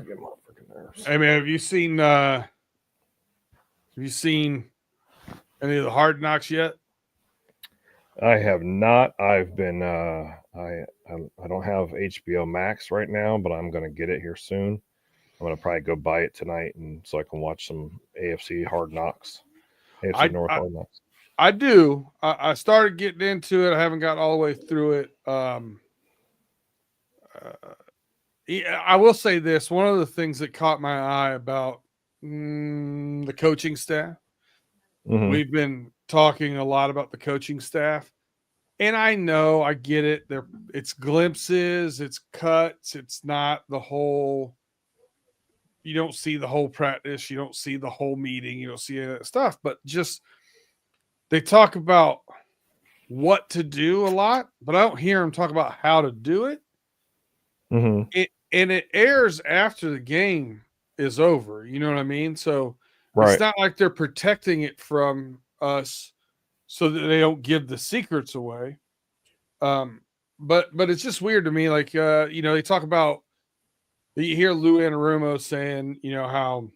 Get my freaking nerves. Hey man, have you seen any of the Hard Knocks yet? I have not. I've been I don't have HBO Max right now, but I'm gonna get it here soon. I'm gonna probably go buy it tonight, and so I can watch some AFC Hard Knocks, AFC I North I, Hard Knocks. I do. I started getting into it. I haven't got all the way through it. Yeah, I will say this: one of the things that caught my eye about the coaching staff. Hmm. We've been talking a lot about the coaching staff, and I know I get it. It's glimpses, it's cuts, it's not the whole. You don't see the whole practice, you don't see the whole meeting, you don't see any of that stuff. But just they talk about what to do a lot, but I don't hear them talk about how to do it. Hmm. And it airs after the game is over. You know what I mean? So it's Right. not like they're protecting it from us so that they don't give the secrets away. Um, but it's just weird to me. Like they talk about you hear Lou Anarumo saying, how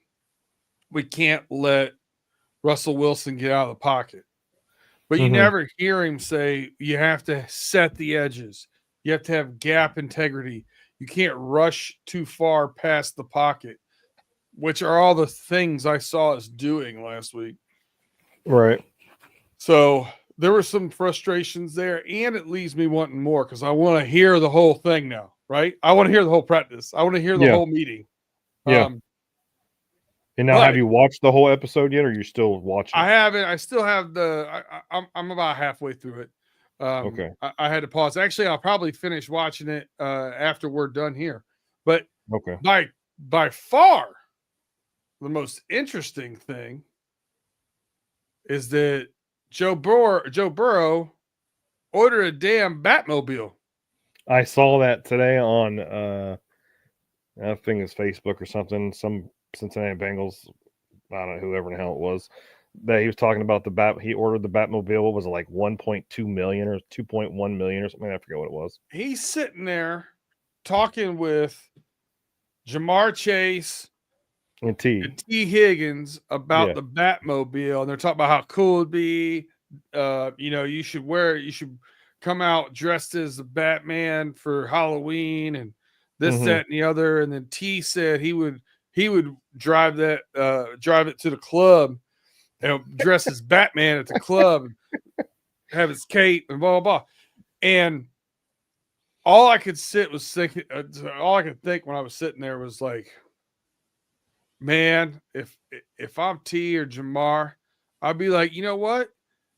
we can't let Russell Wilson get out of the pocket. But you Hmm. never hear him say you have to set the edges. You have to have gap integrity. You can't rush too far past the pocket, which are all the things I saw us doing last week. Right. So there were some frustrations there, and it leaves me wanting more because I want to hear the whole thing now, right? I want to hear the whole practice. I want to hear the Yeah. whole meeting. Yeah. Um, And now, have but you watched the whole episode yet, or are you still watching I it? haven't. I still have I'm about halfway through it. Okay. I had to pause. Actually, I'll probably finish watching it after we're done here. But Okay. by far, the most interesting thing is that Joe Burrow ordered a damn Batmobile. I saw that today on I think it's Facebook or something. Some Cincinnati Bengals, I don't know, whoever the hell it was, that he was talking about the bat. He ordered the Batmobile. What was it, like 1.2 million or 2.1 million or something? I forget what it was. He's sitting there talking with Jamar Chase And T, and T. Higgins about yeah, the Batmobile, and they're talking about how cool it'd be. You should come out dressed as the Batman for Halloween and this, mm-hmm. that, and the other. And then T said he would drive it to the club and dress as Batman at the club and have his cape and blah blah blah. And all I could all I could think when I was sitting there was like, man, if I'm T or Jamar, I'd be like, you know what?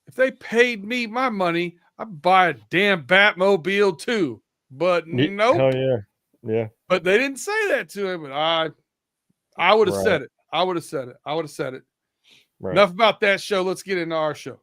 If they paid me my money, I'd buy a damn Batmobile too. But Hell nope. yeah, yeah, But they didn't say that to him. But I would have right, said it. I would have said it. I would have said it. right. Enough about that show. Let's get into our show.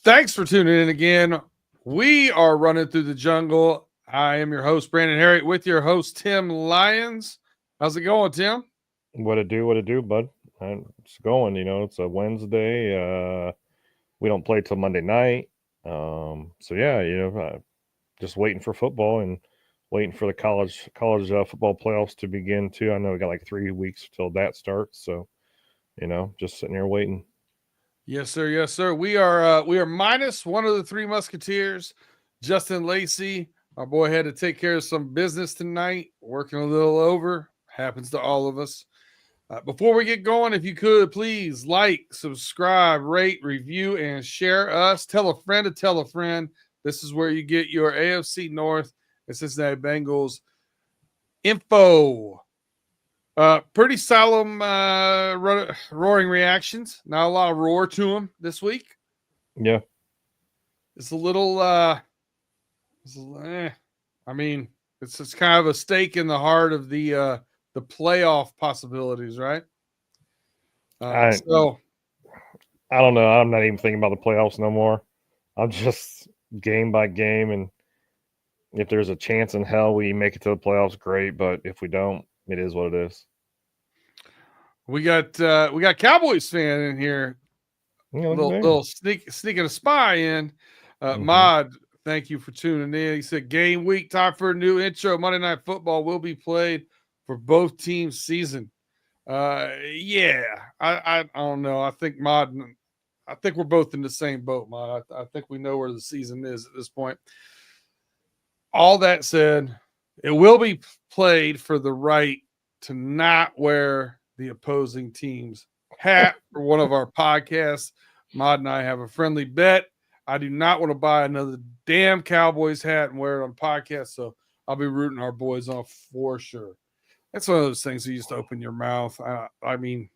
Thanks for tuning in again. We are running through the jungle. I am your host, Brandon Herriott, with your host, Tim Lyons. How's it going, Tim? What it do, bud? It's going. It's a Wednesday. We don't play till Monday night. So yeah, just waiting for football and waiting for the college football playoffs to begin too. I know we got like 3 weeks till that starts. So just sitting here waiting. Yes, sir. Yes, sir. We are minus one of the three Musketeers, Justin Lacey. Our boy had to take care of some business tonight, working a little over. Happens to all of us. Before we get going, if you could please like, subscribe, rate, review, and share us. Tell a friend to tell a friend. This is where you get your AFC North at Cincinnati Bengals info. Pretty solemn roaring reactions. Not a lot of roar to them this week. Yeah. It's a little I mean, it's kind of a stake in the heart of the playoff possibilities, right? I don't know. I'm not even thinking about the playoffs no more. I'm just game by game, and if there's a chance in hell we make it to the playoffs, great. But if we don't, it is what it is. We got Cowboys fan in here. Yeah, Little sneaking a spy in. Mod, thank you for tuning in. He said game week, time for a new intro. Monday Night Football will be played for both teams' season. Yeah, I don't know. I think we're both in the same boat, Mod. I think we know where the season is at this point. All that said, it will be played for the right to not wear the opposing team's hat for one of our podcasts. Mod and I have a friendly bet. I do not want to buy another damn Cowboys hat and wear it on podcast, so I'll be rooting our boys on for sure. That's one of those things you just open your mouth. I mean,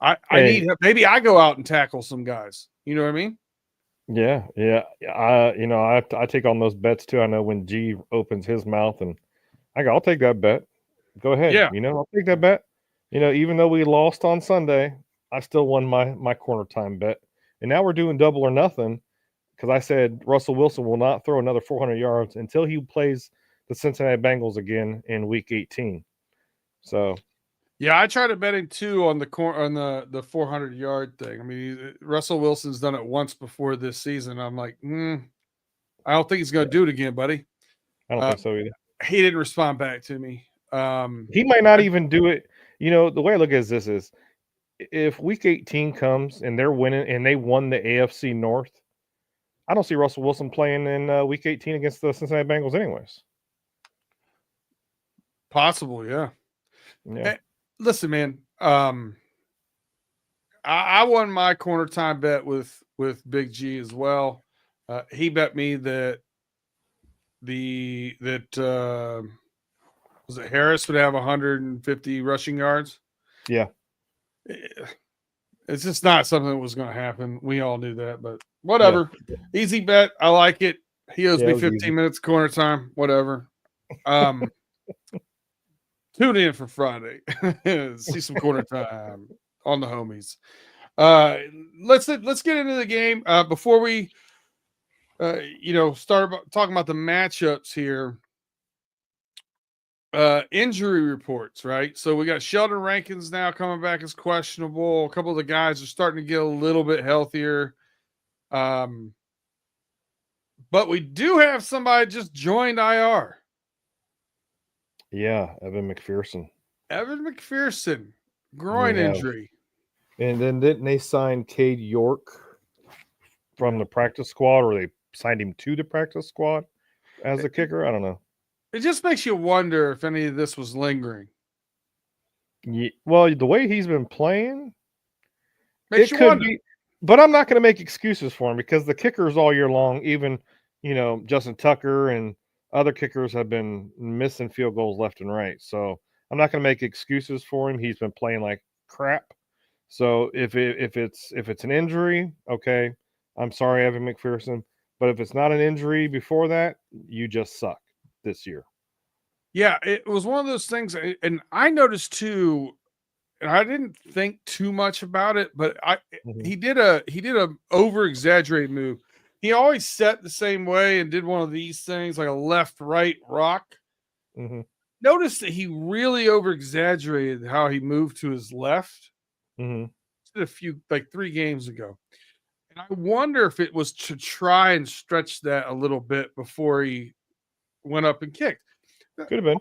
I need maybe I go out and tackle some guys. You know what I mean? Yeah. I take on those bets too. I know when G opens his mouth, and I'll take that bet. Go ahead. Yeah. I'll take that bet. Even though we lost on Sunday, I still won my corner time bet. And now we're doing double or nothing because I said Russell Wilson will not throw another 400 yards until he plays the Cincinnati Bengals again in Week 18. So, yeah, I tried to bet him too on the 400-yard thing. I mean, Russell Wilson's done it once before this season. I'm like, I don't think he's going to do it again, buddy. I don't think so either. He didn't respond back to me. He might not even do it. The way I look at this is, if Week 18 comes and they're winning and they won the AFC North, I don't see Russell Wilson playing in Week 18 against the Cincinnati Bengals anyways. Possible, yeah. Yeah. Hey, listen, man. I won my corner time bet with Big G as well. He bet me that was it Harris would have 150 rushing yards. Yeah. It's just not something that was going to happen. We all knew that, but whatever. Yeah. Easy bet. I like it. He owes me 15 minutes corner time. Whatever. Tune in for Friday. See some corner time on the homies. Let's get into the game before we start talking about the matchups here. Injury reports, right? So we got Sheldon Rankins now coming back as questionable. A couple of the guys are starting to get a little bit healthier. But we do have somebody just joined IR. Yeah, Evan McPherson. Groin injury. And then didn't they sign Cade York from the practice squad, or they signed him to the practice squad as a kicker? I don't know. It just makes you wonder if any of this was lingering. Yeah, well, the way he's been playing, it could be. But I'm not going to make excuses for him because the kickers all year long, even Justin Tucker and other kickers have been missing field goals left and right. So I'm not going to make excuses for him. He's been playing like crap. So if it's an injury, okay, I'm sorry, Evan McPherson. But if it's not an injury before that, you just suck this year. Yeah, it was one of those things, and I noticed too. And I didn't think too much about it, but he did a over exaggerated move. He always set the same way and did one of these things, like a left-right rock. Mm-hmm. Notice that he really over exaggerated how he moved to his left. Mm-hmm. Did 3 games ago. And I wonder if it was to try and stretch that a little bit before he went up and kicked. Could have been.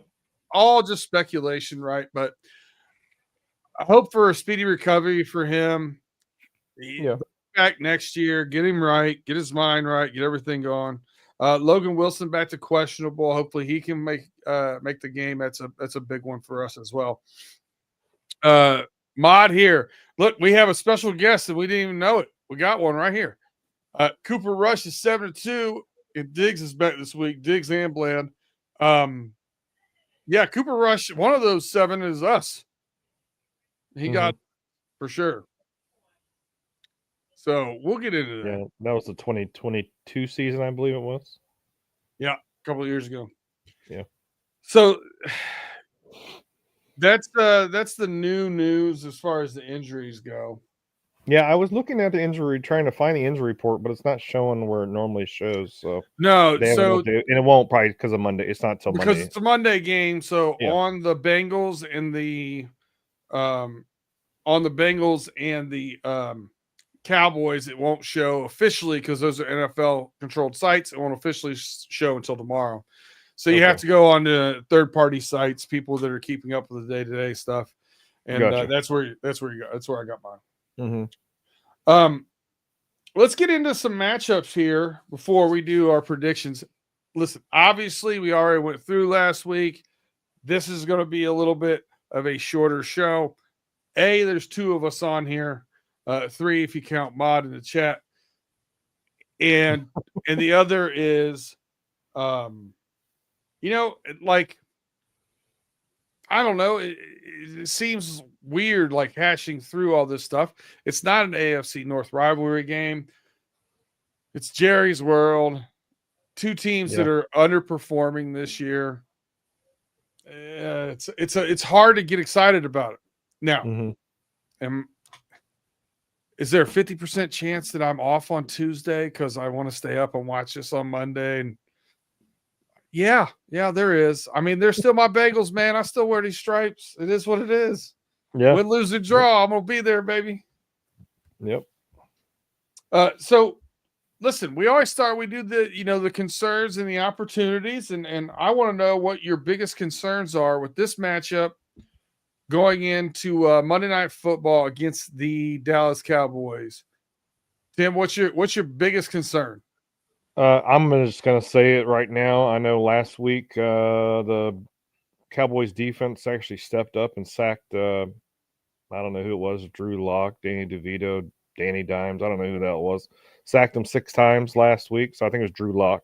All just speculation, right? But I hope for a speedy recovery for him. Yeah. Back next year, get him right, get his mind right, get everything going. Logan Wilson back to questionable. Hopefully he can make the game. That's a big one for us as well. Mod here. Look, we have a special guest and we didn't even know it. We got one right here. Cooper Rush is 7-2, and Diggs is back this week. Diggs and Bland. Yeah, Cooper Rush, one of those 7 is us. He got for sure. So we'll get into that. Yeah, that was the 2022 season, I believe it was. Yeah, a couple of years ago. Yeah. So that's the new news as far as the injuries go. Yeah, I was looking at the injury, trying to find the injury report, but it's not showing where it normally shows. So No, they haven't so updated, and it won't probably because of Monday. It's not till because Monday. it's a Monday game. So Yeah. on the Bengals and the Cowboys, it won't show officially because those are NFL controlled sites. It won't officially show until tomorrow. So you have to go on to third party sites, people that are keeping up with the day to day stuff, and Gotcha. that's where you go. That's where I got mine. Mm-hmm. Let's get into some matchups here before we do our predictions. Listen, obviously, we already went through last week. This is going to be a little bit of a shorter show. There's 2 of us on here, 3 if you count Mod in the chat, and the other is, like, I don't know. It seems weird, like hashing through all this stuff. It's not an AFC North rivalry game. It's Jerry's World. 2 teams that are underperforming this year. It's hard to get excited about it now. Is there a 50% chance that I'm off on Tuesday because I want to stay up and watch this on Monday? And yeah, there is. I mean, they're still my Bengals, man. I still wear these stripes. It is what it is. Yeah. Win, lose, or draw, I'm gonna be there, baby. Yep. So listen, we always start, we do the concerns and the opportunities, and I want to know what your biggest concerns are with this matchup going into Monday Night Football against the Dallas Cowboys. Tim, what's your biggest concern? I'm just gonna say it right now. I know last week the Cowboys defense actually stepped up and sacked. I don't know who it was. Drew Lock, Danny DeVito, Danny Dimes. I don't know who that was. Sacked him 6 times last week. So I think it was Drew Lock.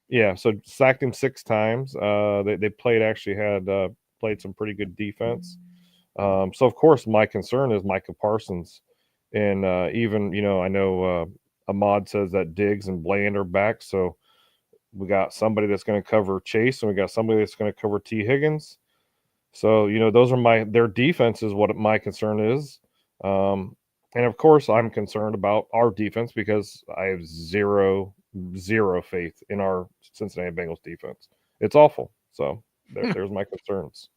Yeah. So sacked him 6 times. They played some pretty good defense. So of course my concern is Micah Parsons, and even I know Ahmad says that Diggs and Bland are back. So we got somebody that's going to cover Chase, and we got somebody that's going to cover T. Higgins. So, those are their defense is what my concern is. And of course, I'm concerned about our defense because I have zero faith in our Cincinnati Bengals defense. It's awful. So there's my concerns.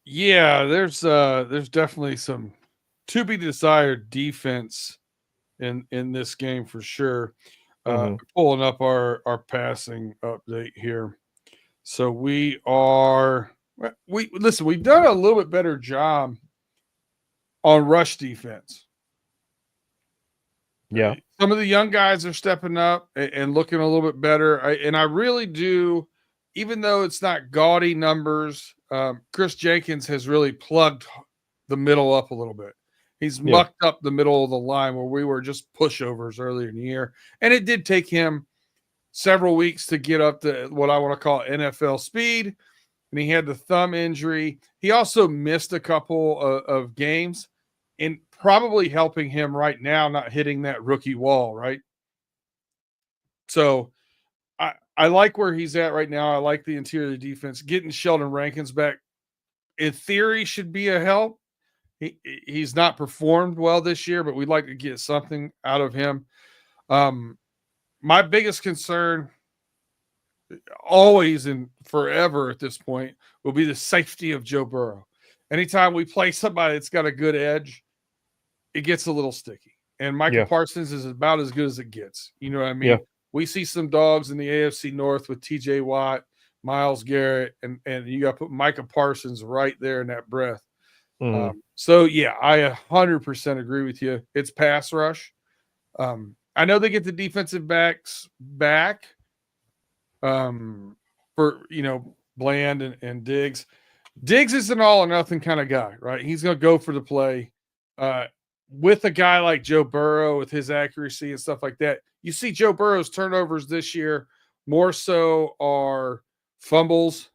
Yeah, there's definitely some to be desired defense in this game for sure. Pulling up our passing update here. So we've done a little bit better job on rush defense. Yeah. Some of the young guys are stepping up and looking a little bit better. I really do, even though it's not gaudy numbers, Chris Jenkins has really plugged the middle up a little bit. He's mucked up the middle of the line where we were just pushovers earlier in the year. And it did take him several weeks to get up to what I want to call NFL speed. And he had the thumb injury. He also missed a couple of games, and probably helping him right now not hitting that rookie wall, right? So I like where he's at right now. I like the interior defense. Getting Sheldon Rankins back, in theory, should be a help. He's not performed well this year, but we'd like to get something out of him. My biggest concern, always and forever at this point, will be the safety of Joe Burrow. Anytime we play somebody that's got a good edge, it gets a little sticky. And Micah Parsons is about as good as it gets. You know what I mean? Yeah. We see some dogs in the AFC North with TJ Watt, Myles Garrett, and you got to put Micah Parsons right there in that breath. So, yeah, I 100% agree with you. It's pass rush. I know they get the defensive backs back for, Bland and Diggs. Diggs is an all or nothing kind of guy, right? He's going to go for the play. With a guy like Joe Burrow, with his accuracy and stuff like that, you see Joe Burrow's turnovers this year more so are fumbles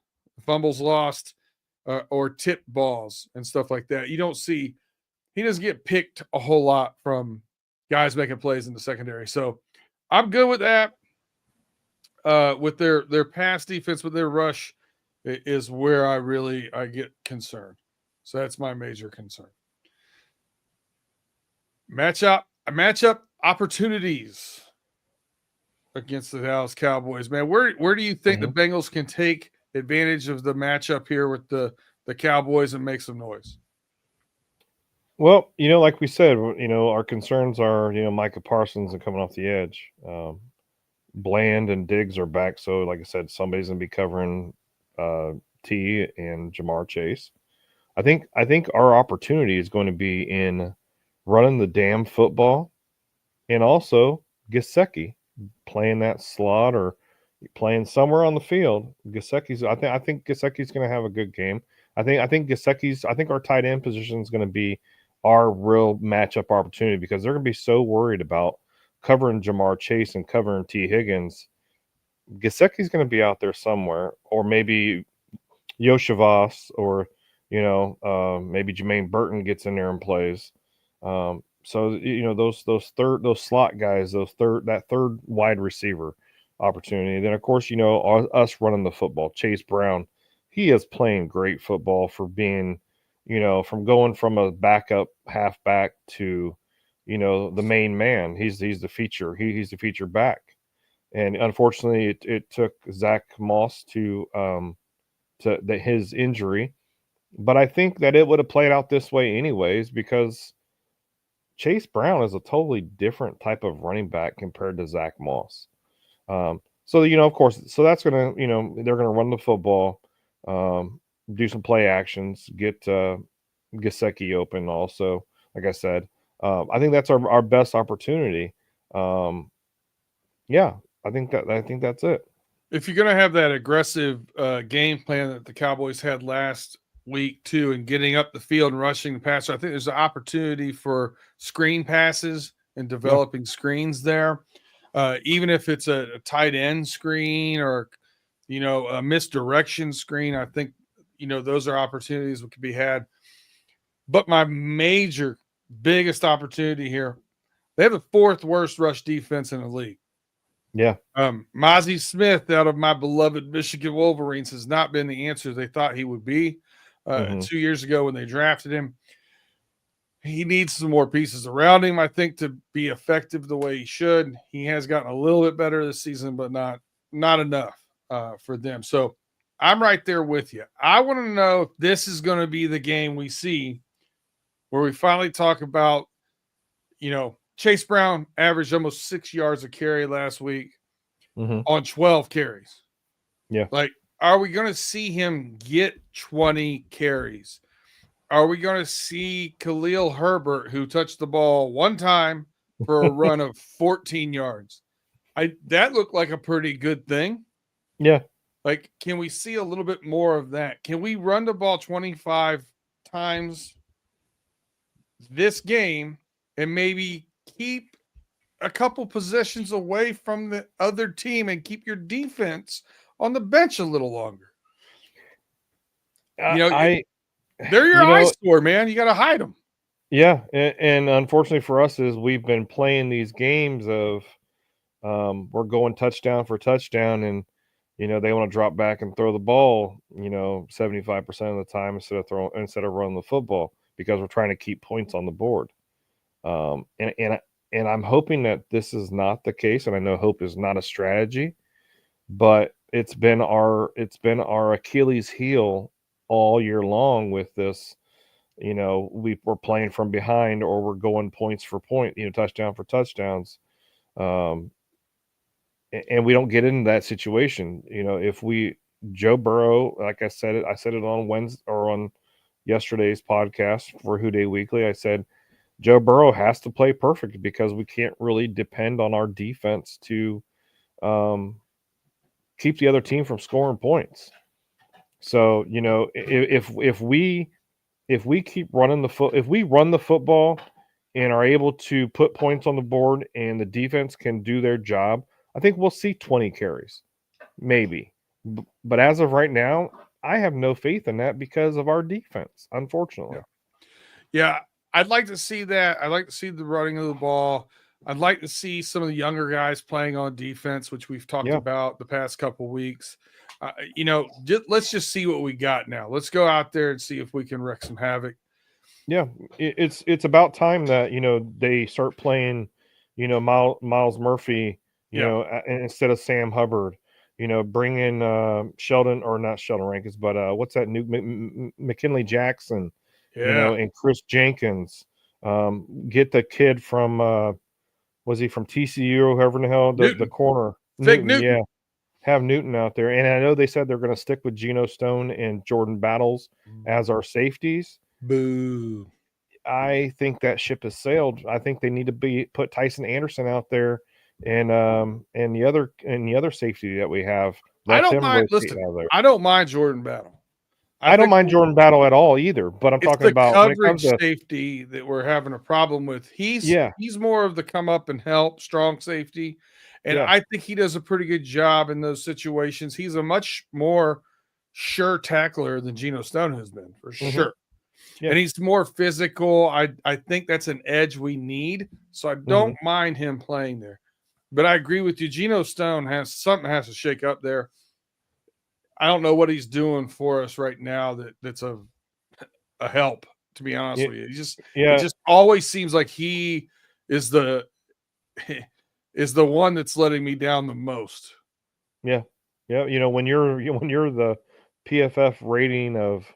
lost, or tip balls and stuff like that. You don't see, he doesn't get picked a whole lot from guys making plays in the secondary. So I'm good with that. With their pass defense, with their rush is where I get concerned. So that's my major concern. Matchup opportunities against the Dallas Cowboys. Man, where do you think the Bengals can take advantage of the matchup here with the Cowboys and make some noise? Well, like we said, our concerns are, Micah Parsons and coming off the edge. Bland and Diggs are back, so like I said, somebody's gonna be covering T and Jamar Chase. I think our opportunity is going to be in running the damn football, and also Gesicki playing that slot or playing somewhere on the field. Gesicki's. I think Gesicki's going to have a good game. I think Gesicki's. I think our tight end position is going to be our real matchup opportunity because they're going to be so worried about covering Jamar Chase and covering T Higgins. Gesicki's going to be out there somewhere, or maybe Yoshivas, or maybe Jermaine Burton gets in there and plays. So those slot guys, that third wide receiver opportunity. Then of course us running the football. Chase Brown, he is playing great football for being, from going from a backup halfback to, the main man. He's the feature. He's the feature back. And unfortunately, it took Zach Moss to his injury, but I think that it would have played out this way anyways because Chase Brown is a totally different type of running back compared to Zach Moss. So of course, so that's gonna, they're gonna run the football, do some play actions, get Gesicki open. Also, like I said, I think that's our best opportunity. Yeah, I think that's it. If you're going to have that aggressive game plan that the Cowboys had last week too, and getting up the field and rushing the passer, I think there's an opportunity for screen passes and developing screens there. Even if it's a tight end screen or, a misdirection screen, I think, those are opportunities that could be had. But my biggest opportunity here, they have the fourth worst rush defense in the league. Yeah. Mozzie Smith out of my beloved Michigan Wolverines has not been the answer they thought he would be 2 years ago when they drafted him. He needs some more pieces around him, I think, to be effective the way he should. He has gotten a little bit better this season, but not enough for them. So I'm right there with you. I want to know if this is going to be the game we see where we finally talk about, Chase Brown averaged almost 6 yards a carry last week on 12 carries. Yeah. Like, are we going to see him get 20 carries? Are we going to see Khalil Herbert, who touched the ball one time for a run of 14 yards? That looked like a pretty good thing. Yeah. Like, can we see a little bit more of that? Can we run the ball 25 times this game and maybe keep a couple possessions away from the other team and keep your defense on the bench a little longer? They're your eyesore, man. You got to hide them. Yeah, and unfortunately for us is we've been playing these games of we're going touchdown for touchdown, and they want to drop back and throw the ball 75% of the time instead of running the football because we're trying to keep points on the board. And I'm hoping that this is not the case, and I know hope is not a strategy, but it's been our Achilles heel all year long with this. We're playing from behind, or we're going points for point, touchdown for touchdowns, and we don't get into that situation. If Joe Burrow, like I said it on Wednesday or on yesterday's podcast for Who Day Weekly, I said Joe Burrow has to play perfect because we can't really depend on our defense to keep the other team from scoring points. So, if we keep running if we run the football and are able to put points on the board and the defense can do their job, I think we'll see 20 carries. maybe. But as of right now, I have no faith in that because of our defense, unfortunately. Yeah. Yeah, I'd like to see that. I'd like to see the running of the ball. I'd like to see some of the younger guys playing on defense, which we've talked Yeah. about the past couple weeks. Let's just see what we got now. Let's go out there and see if we can wreak some havoc. Yeah, it's about time that they start playing, Miles Murphy, Yeah. instead of Sam Hubbard. Bring in Sheldon, or not Sheldon Rankins, but what's that new McKinley Jackson, Yeah. and Chris Jenkins. Get the kid from was he from TCU or whoever in the hell, the Newton. corner Fig Newton, Newton. yeah. Have Newton out there, and I know they said they're going to stick with Geno Stone and Jordan Battles as our safeties. Boo. I think that ship has sailed. I think they need to put Tyson Anderson out there, and the other safety that we have. I Let don't them mind. rotate Listen, out there. I don't mind Jordan Battle. I don't think mind Jordan Battle at all either, but I'm it's talking the about when it comes coverage to safety that we're having a problem with. He's yeah, more of the come up and help strong safety, and yeah, I think he does a pretty good job in those situations. He's a much more sure tackler than Geno Stone has been, for sure. yeah. And he's more physical. I think that's an edge we need. So I don't mind him playing there. But I agree with you. Geno Stone has to shake up there. I don't know what he's doing for us right now that's a help, to be honest with you. It just always seems like he is the one that's letting me down the most. Yeah. When you're the PFF rating of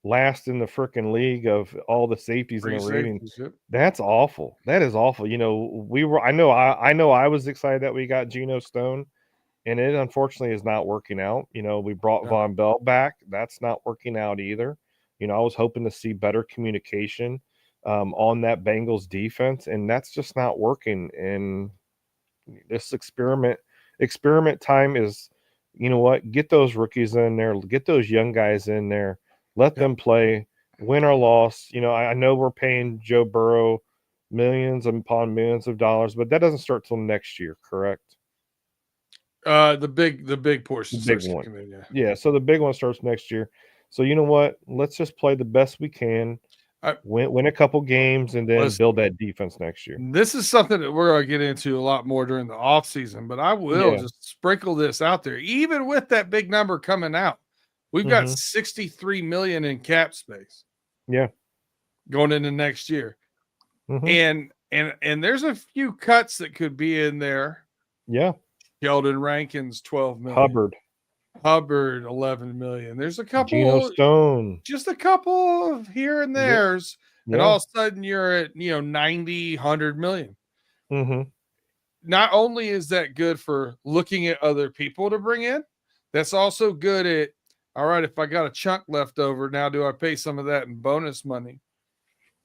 last in the freaking league of all the safeties in the rating, that's awful. That is awful. I know I was excited that we got Geno Stone, and it unfortunately is not working out. We brought Von Bell back. That's not working out either. I was hoping to see better communication on that Bengals defense, and that's just not working. And this experiment time is, get those rookies in there, get those young guys in there, let them play, win or loss. I know we're paying Joe Burrow millions upon millions of dollars, but that doesn't start till next year, correct? The big portion, the big one. Yeah, so the big one starts next year. So you know what? Let's just play the best we can, win a couple games, and then build that defense next year. This is something that we're going to get into a lot more during the offseason, but I will just sprinkle this out there. Even with that big number coming out, we've got 63 million in cap space. Yeah. Going into next year. And there's a few cuts that could be in there. Yeah. Sheldon Rankins, 12 million. Hubbard, 11 million. There's a couple. Geno Stone. Just a couple of here and there's. Yeah. And all of a sudden you're at, 90, 100 million. Not only is that good for looking at other people to bring in, that's also good at, all right, if I got a chunk left over, now do I pay some of that in bonus money?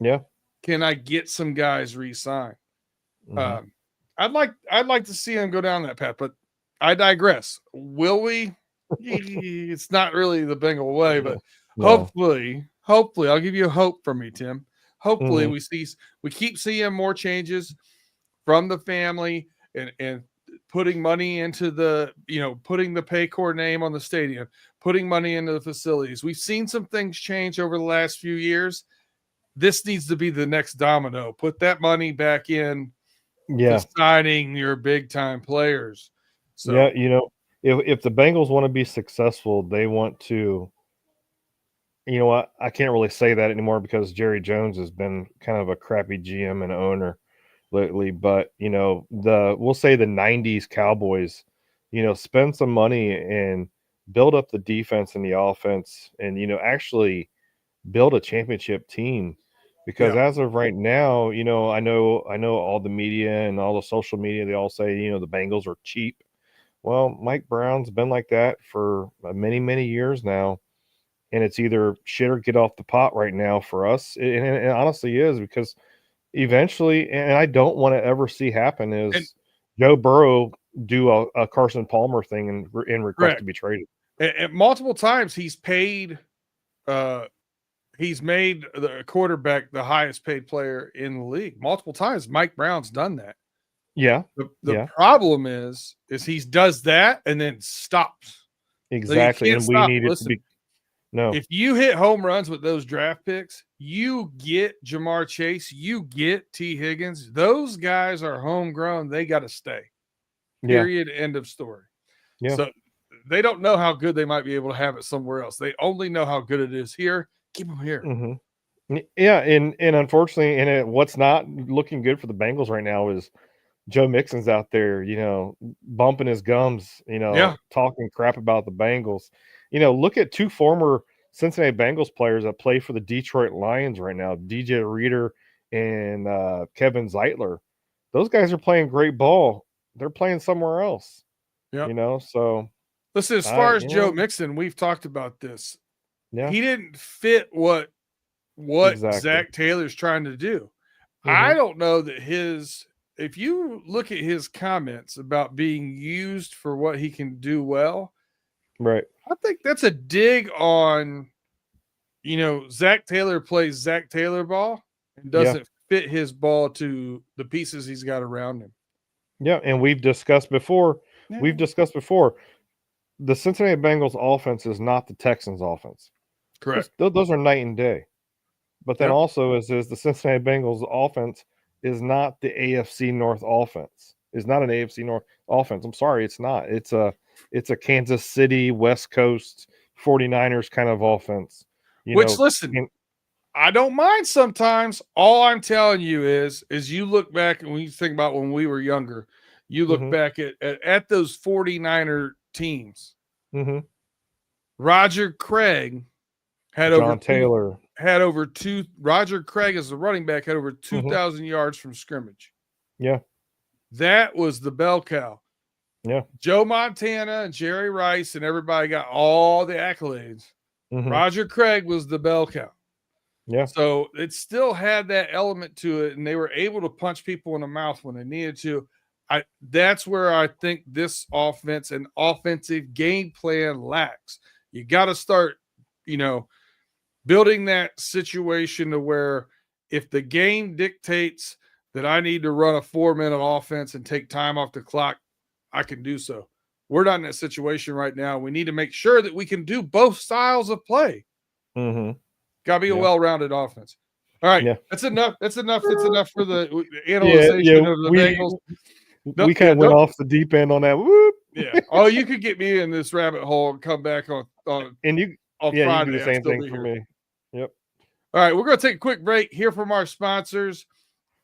Yeah. Can I get some guys re-signed? I'd like to see him go down that path, but I digress. Will we? It's not really the Bengal way, but hopefully, I'll give you hope from me, Tim. Hopefully we keep seeing more changes from the family and putting money into the, putting the Paycor name on the stadium, putting money into the facilities. We've seen some things change over the last few years. This needs to be the next domino. Put that money back in signing your big time players. So if the Bengals want to be successful, they want to, I can't really say that anymore because Jerry Jones has been kind of a crappy GM and owner lately, but we'll say the 90s Cowboys, spend some money and build up the defense and the offense and actually build a championship team. Because as of right now, I know all the media and all the social media, they all say, the Bengals are cheap. Well, Mike Brown's been like that for many, many years now. And it's either shit or get off the pot right now for us. And it honestly is, because eventually, and I don't want to ever see happen, is Joe Burrow do a Carson Palmer thing and request to be traded. And multiple times he's paid he's made the quarterback the highest paid player in the league. Multiple times Mike Brown's done that. Yeah. The problem is he does that and then stops. Exactly. So and we stop. need it to be no. If you hit home runs with those draft picks, you get Jamar Chase, you get T. Higgins. Those guys are homegrown. They got to stay. Period. Yeah. End of story. Yeah. So they don't know how good they might be able to have it somewhere else. They only know how good it is here. Keep them here. Mm-hmm. Yeah, and unfortunately, what's not looking good for the Bengals right now is Joe Mixon's out there, bumping his gums, talking crap about the Bengals. Look at two former Cincinnati Bengals players that play for the Detroit Lions right now, DJ Reader and Kevin Zeitler. Those guys are playing great ball. They're playing somewhere else. Yeah. So listen, as far as Joe Mixon, we've talked about this. Yeah. He didn't fit what exactly Zach Taylor's trying to do. Mm-hmm. I don't know that if you look at his comments about being used for what he can do well, right? I think that's a dig on, Zach Taylor plays Zach Taylor ball and doesn't fit his ball to the pieces he's got around him. Yeah, and we've discussed before. The Cincinnati Bengals offense is not the Texans offense. Correct. Those are night and day. But then also is the Cincinnati Bengals offense is not the AFC North offense. It's not an AFC North offense. I'm sorry, it's not. It's a Kansas City, West Coast, 49ers kind of offense. Listen, I don't mind sometimes. All I'm telling you is you look back and when you think about when we were younger, you look back at those 49er teams. Mm-hmm. Roger Craig had John Taylor. Roger Craig as the running back had over 2,000 yards from scrimmage. Yeah. That was the bell cow. Yeah. Joe Montana and Jerry Rice and everybody got all the accolades. Mm-hmm. Roger Craig was the bell cow. Yeah. So it still had that element to it, and they were able to punch people in the mouth when they needed to. That's where I think this offense and offensive game plan lacks. You got to start, building that situation to where if the game dictates that I need to run a 4-minute offense and take time off the clock, I can do so. We're not in that situation right now. We need to make sure that we can do both styles of play. Mm-hmm. Got to be a well-rounded offense. All right. Yeah. That's enough. That's enough for the analyzation of the Bengals. We kind of went off the deep end on that. Whoop. Yeah. Oh, you could get me in this rabbit hole and come back on and you on yeah, Friday. You do the same thing for me. Yep. All right. We're going to take a quick break, hear from our sponsors.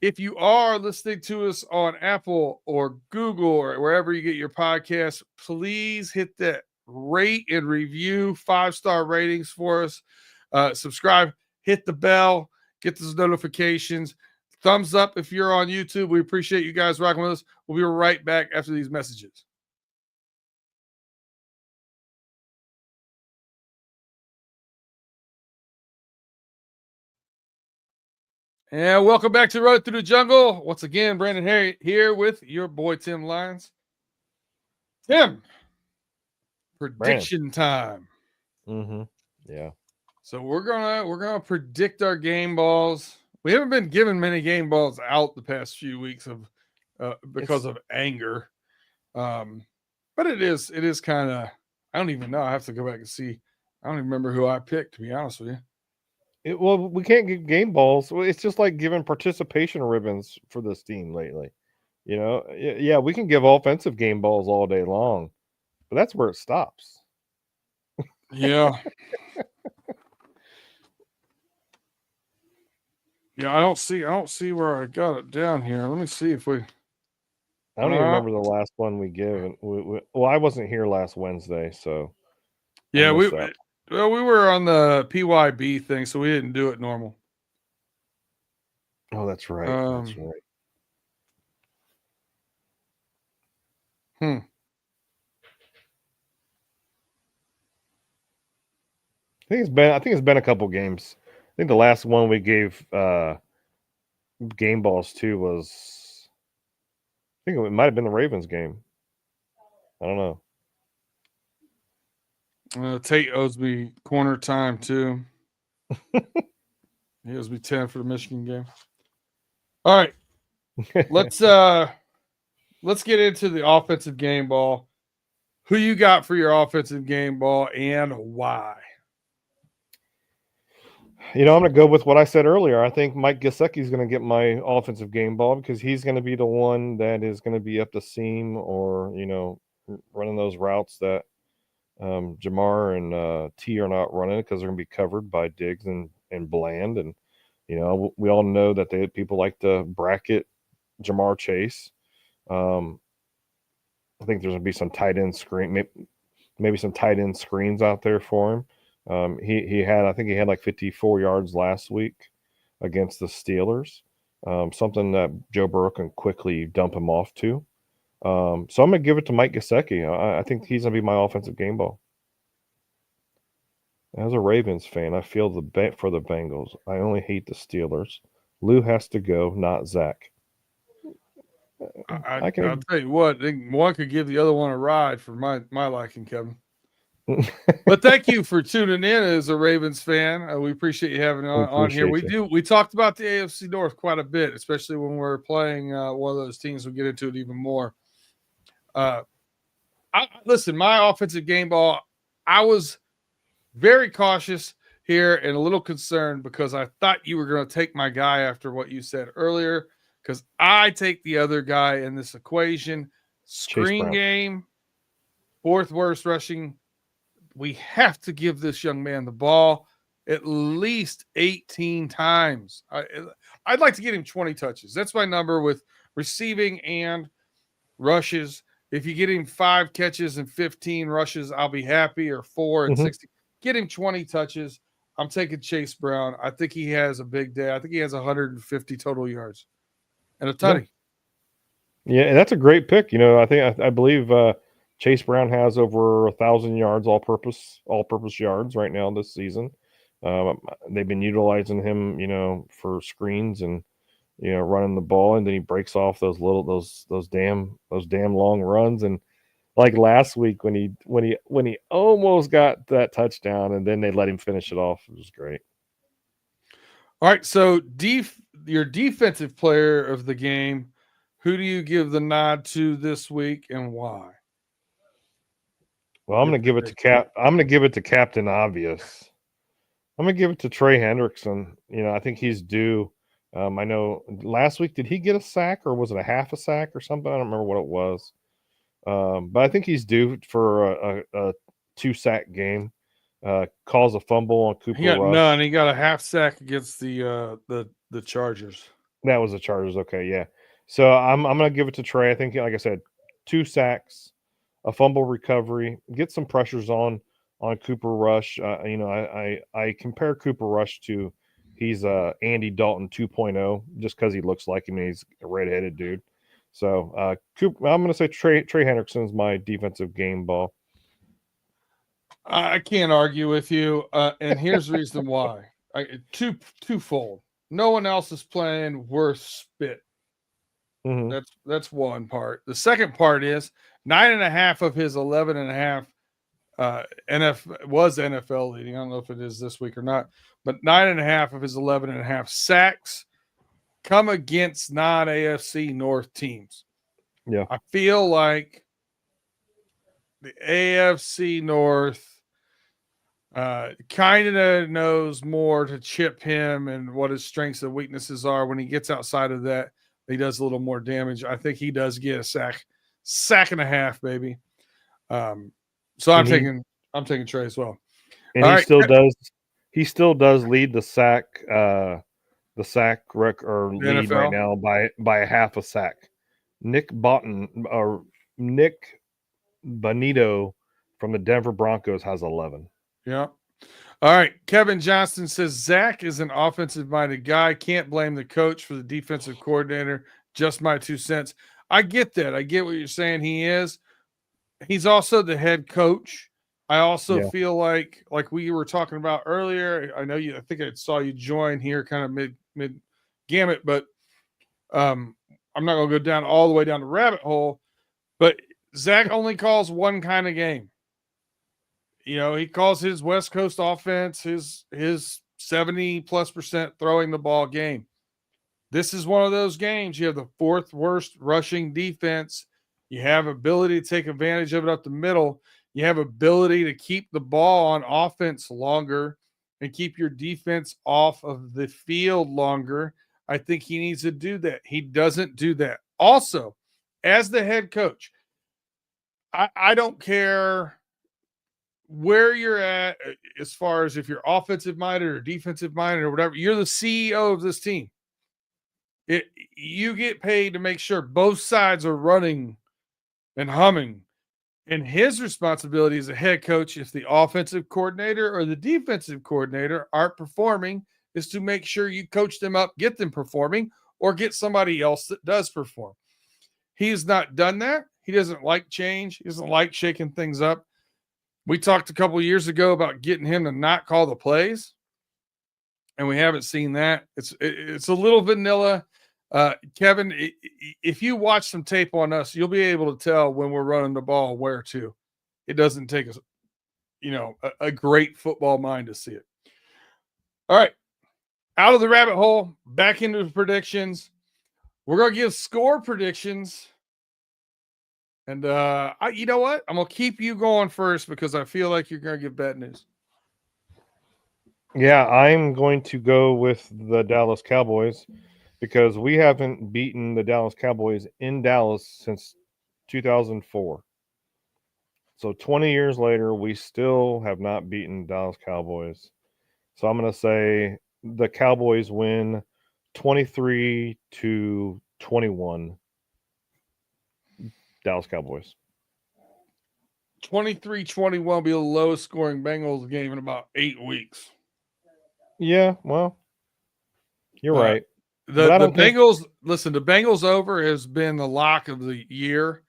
If you are listening to us on Apple or Google or wherever you get your podcasts, please hit that rate and review, 5-star ratings for us. Subscribe, hit the bell, get those notifications. Thumbs up if you're on YouTube. We appreciate you guys rocking with us. We'll be right back after these messages. And welcome back to Runnin Thru the Jungle. Once again, Brandon Herriott here with your boy Tim Lyons. Tim, prediction time. Mm-hmm. Yeah. So we're gonna predict our game balls. We haven't been given many game balls out the past few weeks because of anger. But it is kind of, I don't even know. I have to go back and see. I don't even remember who I picked, to be honest with you. Well, we can't give game balls. It's just like giving participation ribbons for this team lately. Yeah, we can give offensive game balls all day long, but that's where it stops. Yeah. Yeah, I don't see where I got it down here. Let me see if we. I don't even remember the last one we give. Well, I wasn't here last Wednesday, so. Yeah, we were on the PYB thing, so we didn't do it normal. Oh, that's right. That's right. I think it's been a couple games. I think the last one we gave game balls to was, I think it might have been the Ravens game. I don't know. Tate owes me corner time too. He owes me 10 for the Michigan game. All right. Let's let's get into the offensive game ball. Who you got for your offensive game ball and why? I'm going to go with what I said earlier. I think Mike Gesicki is going to get my offensive game ball because he's going to be the one that is going to be up the seam or, running those routes that Jamar and T are not running because they're going to be covered by Diggs and Bland. And, we all know that people like to bracket Jamar Chase. I think there's going to be some tight end screen, maybe some tight end screens out there for him. I think he had like 54 yards last week against the Steelers, something that Joe Burrow can quickly dump him off to. So I'm going to give it to Mike Gesicki. I think he's going to be my offensive game ball. As a Ravens fan, I feel for the Bengals. I only hate the Steelers. Lou has to go, not Zach. I'll tell you what, one could give the other one a ride for my liking, Kevin. But thank you for tuning in as a Ravens fan. We appreciate you having on here. We talked about the AFC North quite a bit, especially when we're playing one of those teams. We'll get into it even more. Listen, my offensive game ball, I was very cautious here and a little concerned because I thought you were going to take my guy after what you said earlier, because I take the other guy in this equation. Screen game, fourth worst rushing. We have to give this young man the ball at least 18 times. I'd like to get him 20 touches. That's my number with receiving and rushes. If you get him 5 catches and 15 rushes, I'll be happy, or 4 and 60. Get him 20 touches. I'm taking Chase Brown. I think he has a big day. I think he has 150 total yards and a tutty. Yeah, and that's a great pick. I believe Chase Brown has over 1,000 yards, all-purpose yards right now this season. They've been utilizing him, for screens and running the ball, and then he breaks off those damn long runs. And like last week when he almost got that touchdown, and then they let him finish it off, it was great. All right, so your defensive player of the game, who do you give the nod to this week and why? Well, I'm going to give it to I'm going to give it to Captain Obvious. I'm going to give it to Trey Hendrickson. I think he's due. I know last week, did he get a sack or was it a half a sack or something? I don't remember what it was. But I think he's due for a 2-sack game. Calls a fumble on Cooper Rush. He got none. He got a half sack against the Chargers. That was the Chargers. Okay, yeah. So I'm going to give it to Trey. I think, like I said, 2 sacks, a fumble recovery, get some pressures on Cooper Rush. I compare Cooper Rush to he's Andy Dalton 2.0 just because he looks like him and he's a redheaded dude. So I'm going to say Trey Hendrickson is my defensive game ball. I can't argue with you, and here's the reason why. Twofold. No one else is playing worth spit. Mm-hmm. That's one part. The second part is 9.5 of his 11.5 was NFL leading. I don't know if it is this week or not, but 9.5 of his 11.5 sacks come against non-AFC North teams. Yeah, I feel like the AFC North kind of knows more to chip him and what his strengths and weaknesses are. When he gets outside of that, he does a little more damage. I think he does get a sack and a half, baby. So I'm taking Trey as well. And he still does lead the sack lead NFL right now by a half a sack. Nick Bonito from the Denver Broncos has 11. Yeah. All right. Kevin Johnston says Zach is an offensive-minded guy. Can't blame the coach for the defensive coordinator. Just my 2 cents. I get that. I get what you're saying. He is. He's also the head coach. I also feel like we were talking about earlier. I think I saw you join here kind of mid gamut, but I'm not going to go down all the way down the rabbit hole. But Zach only calls one kind of game. He calls his West Coast offense his 70+% throwing the ball game. This is one of those games. You have the fourth worst rushing defense. You have ability to take advantage of it up the middle. You have ability to keep the ball on offense longer and keep your defense off of the field longer. I think he needs to do that. He doesn't do that. Also, as the head coach, I don't care where you're at as far as if you're offensive minded or defensive minded or whatever. You're the CEO of this team. You get paid to make sure both sides are running and humming. And his responsibility as a head coach, if the offensive coordinator or the defensive coordinator aren't performing, is to make sure you coach them up, get them performing, or get somebody else that does perform. He's not done that. He doesn't like change. He doesn't like shaking things up. We talked a couple of years ago about getting him to not call the plays, and we haven't seen that. It's a little vanilla. Kevin, if you watch some tape on us, you'll be able to tell when we're running the ball where to. It doesn't take us, a great football mind to see it. All right, out of the rabbit hole, back into the predictions. We're gonna give score predictions, and you know what? I'm gonna keep you going first because I feel like you're gonna give bad news. Yeah, I'm going to go with the Dallas Cowboys because we haven't beaten the Dallas Cowboys in Dallas since 2004. So 20 years later, we still have not beaten Dallas Cowboys. So I'm going to say the Cowboys win 23-21. Dallas Cowboys. 23-21 will be the lowest scoring Bengals game in about 8 weeks. Yeah, well, you're right. The Bengals, listen, the Bengals over has been the lock of the year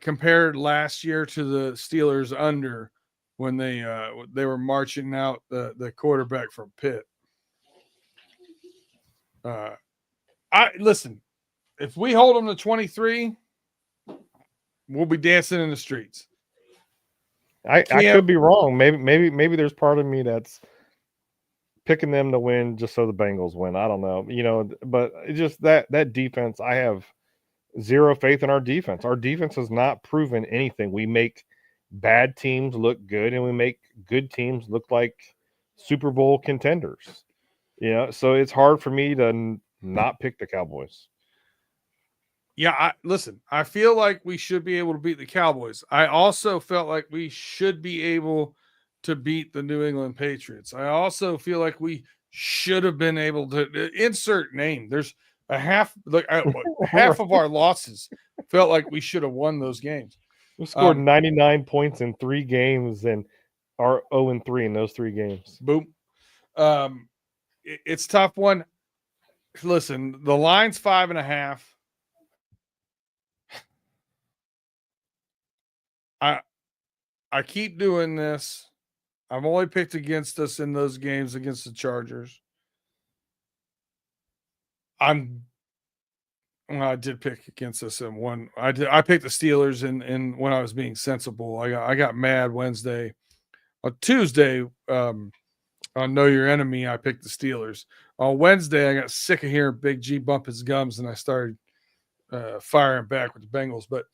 compared last year to the Steelers under when they were marching out the quarterback from Pitt. Listen, if we hold them to 23, we'll be dancing in the streets. I could be wrong. Maybe there's part of me that's picking them to win just so the Bengals win. I don't know, but it's just that defense. I have zero faith in our defense. Our defense has not proven anything. We make bad teams look good, and we make good teams look like Super Bowl contenders. So it's hard for me to not pick the Cowboys. Yeah, listen, I feel like we should be able to beat the Cowboys. I also felt like we should be able to beat the New England Patriots. I also feel like we should have been able to insert name. There's a half of our losses felt like we should have won those games. We scored 99 points in 3 games and are 0-3 in those 3 games. Boom. It's tough one. Listen, the line's 5.5. I keep doing this. I've only picked against us in those games against the Chargers. I did pick against us in one. I picked the Steelers in when I was being sensible. I got mad Wednesday. On Tuesday, on Know Your Enemy, I picked the Steelers. On Wednesday, I got sick of hearing Big G bump his gums, and I started firing back with the Bengals. But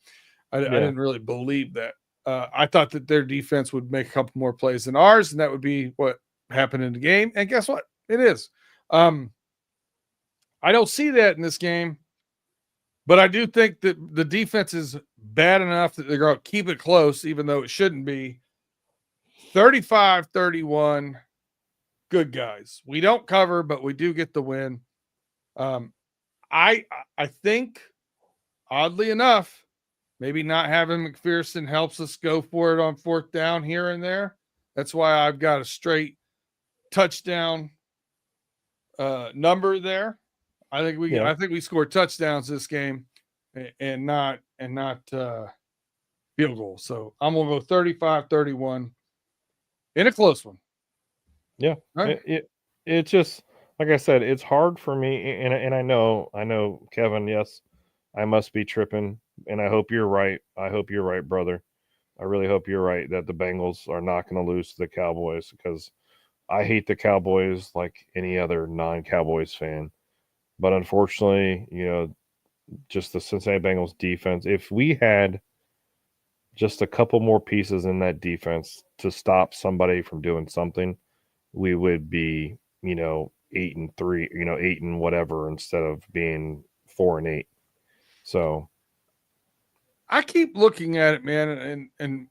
I didn't really believe that. I thought that their defense would make a couple more plays than ours, and that would be what happened in the game. And guess what? It is. I don't see that in this game, but I do think that the defense is bad enough that they're going to keep it close, even though it shouldn't be. 35-31, good guys. We don't cover, but we do get the win. I think, oddly enough, maybe not having McPherson helps us go for it on 4th down here and there. That's why I've got a straight touchdown number there. I think we scored touchdowns this game and not field goals. So I'm gonna go 35-31 in a close one. Yeah, right. It's just like I said, it's hard for me, and I know, Kevin. Yes, I must be tripping, and I hope you're right. I hope you're right, brother. I really hope you're right that the Bengals are not going to lose to the Cowboys because I hate the Cowboys like any other non-Cowboys fan. But unfortunately, just the Cincinnati Bengals defense, if we had just a couple more pieces in that defense to stop somebody from doing something, we would be, 8-3, 8 and whatever instead of being 4-8. So I keep looking at it, man, and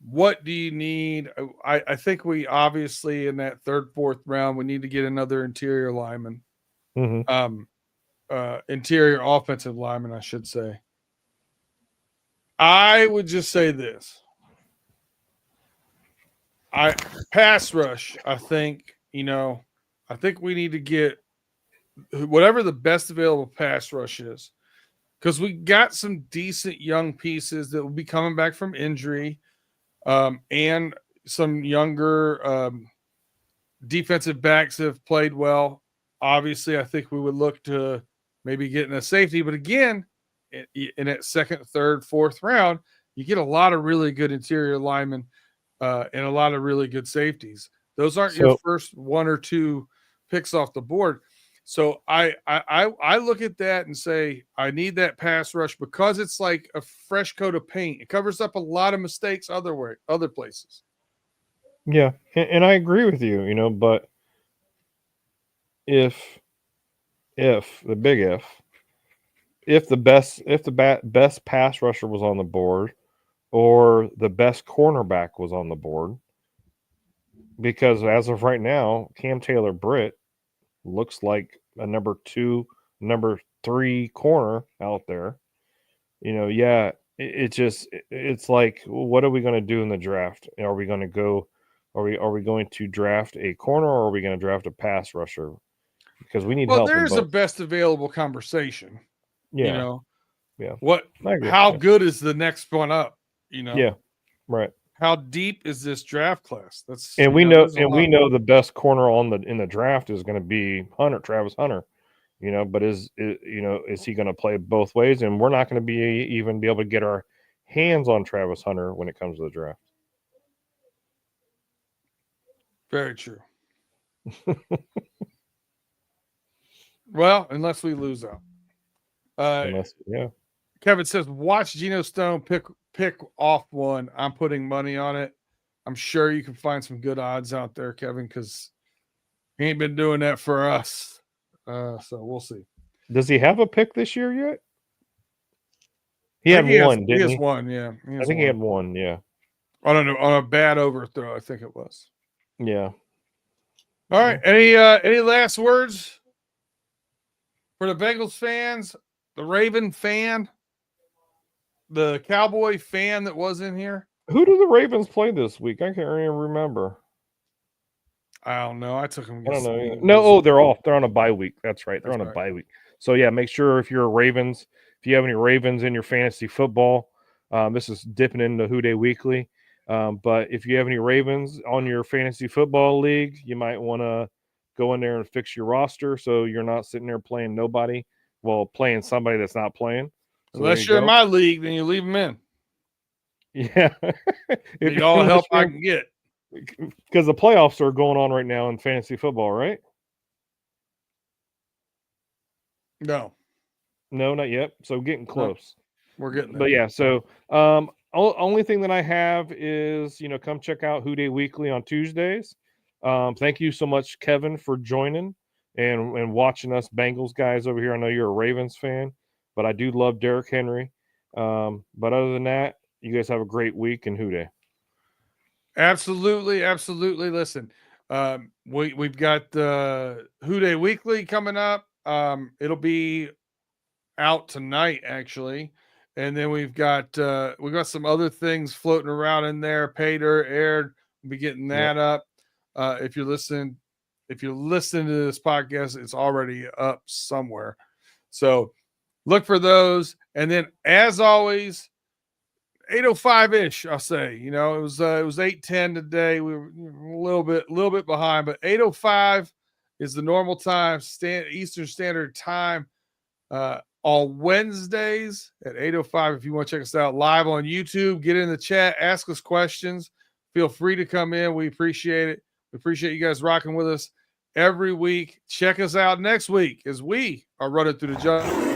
what do you need? I think we obviously in that third, fourth round, we need to get another interior lineman. mhm. Interior offensive lineman, I should say. I would just say this. Pass rush, I think we need to get whatever the best available pass rush is. Because we got some decent young pieces that will be coming back from injury, and some younger defensive backs have played well. Obviously, I think we would look to maybe getting a safety. But again, in that second, third, fourth round, you get a lot of really good interior linemen and a lot of really good safeties. Those aren't your So first one or two picks off the board. So I look at that and say I need that pass rush because it's like a fresh coat of paint. It covers up a lot of mistakes other places. yeah, and I agree with you, but if the big if the best pass rusher was on the board or the best cornerback was on the board, because as of right now, Cam Taylor Britt looks like a number 2, number 3 corner out there. Yeah, it's like, what are we going to do in the draft? Are we going to go? Are we going to draft a corner or are we going to draft a pass rusher? Because we need Well, help in there's a both. best available conversation. You Yeah, know, yeah, what I agree. how Yeah, good is the next one up? You know, yeah, right. how deep is this draft class? That's And there's a and we lot. know the best corner in the draft is going to be Travis Hunter. But is he going to play both ways? And we're not going to be able to get our hands on Travis Hunter when it comes to the draft. Very true. Well, unless we lose out. Unless, yeah. Kevin says, watch Geno Stone pick off one. I'm putting money on it. I'm sure you can find some good odds out there, Kevin, because he ain't been doing that for us. So we'll see. Does he have a pick this year yet? He I had think one, he didn't has he? one, yeah. I think he had one, yeah. On a bad overthrow, I think it was. Yeah. All right. Any last words for the Bengals fans, the Raven fan, the Cowboy fan that was in here? Who do the Ravens play this week? I can't even remember. I don't know. I took them I don't against know. the Eagles. No, they're off. They're on a bye week. That's right. They're That's on a right. bye week. So yeah, make sure if you're a Ravens, if you have any Ravens in your fantasy football, this is dipping into Who Day Weekly. But if you have any Ravens on your fantasy football league, you might want to go in there and fix your roster so you're not sitting there playing nobody, well, playing somebody that's not playing. So Unless you're in my league, then you leave them in. Yeah. Need all the help I can get. Because the playoffs are going on right now in fantasy football, right? No, not yet. So getting close. No, we're getting there. But yeah, so only thing that I have is come check out Who Day Weekly on Tuesdays. Thank you so much, Kevin, for joining and watching us Bengals guys over here. I know you're a Ravens fan, but I do love Derrick Henry. But other than that, you guys have a great week and Who Day. Absolutely. Listen, we've got Who Day Weekly coming up. It'll be out tonight, actually, and then we've got some other things floating around in there. Paid or aired, we'll be getting that up. If you're listening to this podcast, it's already up somewhere. So look for those, and then as always, 8:05-ish, I'll say. It was 8:10 today. We were a little bit behind, but 8:05 is the normal time, Eastern Standard Time, on Wednesdays at 8:05. If you want to check us out live on YouTube, get in the chat, ask us questions. Feel free to come in. We appreciate it. We appreciate you guys rocking with us. every week. Check us out next week as we are running through the jungle.